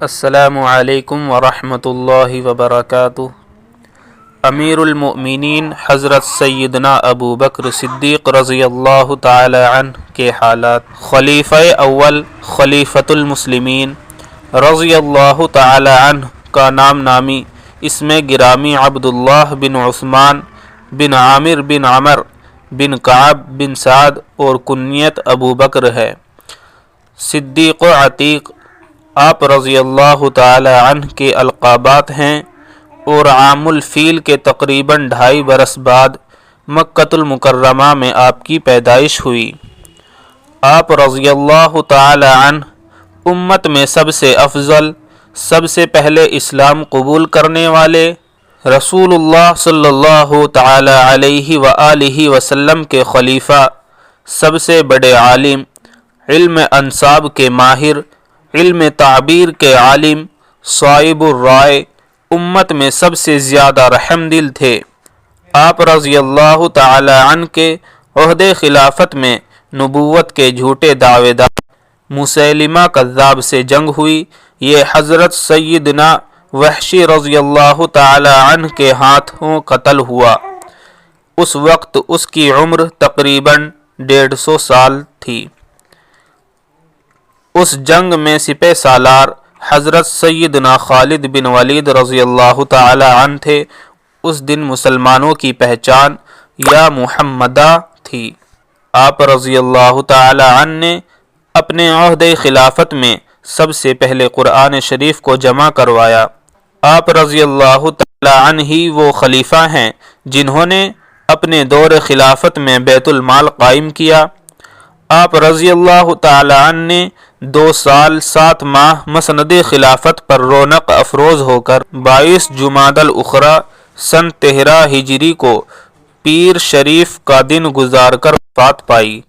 السلام علیکم ورحمۃ اللہ وبرکاتہ۔ امیر المؤمنین حضرت سیدنا ابو بکر صدیق رضی اللہ تعالی عنہ کے حالات۔ خلیفہ اول خلیفۃ المسلمین رضی اللہ تعالی عنہ کا نام نامی اس میں گرامی عبداللہ بن عثمان بن عامر بن عمر بن کعب بن سعد اور کنیت ابو بکر ہے۔ صدیق و عتیق آپ رضی اللہ تعالی عنہ کے القابات ہیں اور عام الفیل کے تقریباً 2.5 برس بعد مکۃ المکرمہ میں آپ کی پیدائش ہوئی۔ آپ رضی اللہ تعالی عنہ امت میں سب سے افضل، سب سے پہلے اسلام قبول کرنے والے، رسول اللہ صلی اللہ تعالی علیہ وآلہ وسلم کے خلیفہ، سب سے بڑے عالم، علم انساب کے ماہر، علم تعبیر کے عالم، صائب الرائے، امت میں سب سے زیادہ رحم دل تھے۔ آپ رضی اللہ تعالی عنہ کے عہدِ خلافت میں نبوت کے جھوٹے دعوے دار مسیلمہ کذاب سے جنگ ہوئی۔ یہ حضرت سیدنا وحشی رضی اللہ تعالی عنہ کے ہاتھوں قتل ہوا۔ اس وقت اس کی عمر تقریباً 150 سال تھی۔ اس جنگ میں سپہ سالار حضرت سیدنا خالد بن ولید رضی اللہ تعالی عنہ تھے۔ اس دن مسلمانوں کی پہچان یا محمدہ تھی۔ آپ رضی اللہ تعالی عنہ نے اپنے عہد خلافت میں سب سے پہلے قرآن شریف کو جمع کروایا۔ آپ رضی اللہ تعالی عنہ ہی وہ خلیفہ ہیں جنہوں نے اپنے دور خلافت میں بیت المال قائم کیا۔ آپ رضی اللہ تعالی عنہ نے 2 سال 7 ماہ مسند خلافت پر رونق افروز ہو کر 22 جمادی الاخری سن 13 ہجری کو پیر شریف کا دن گزار کر وفات پائی۔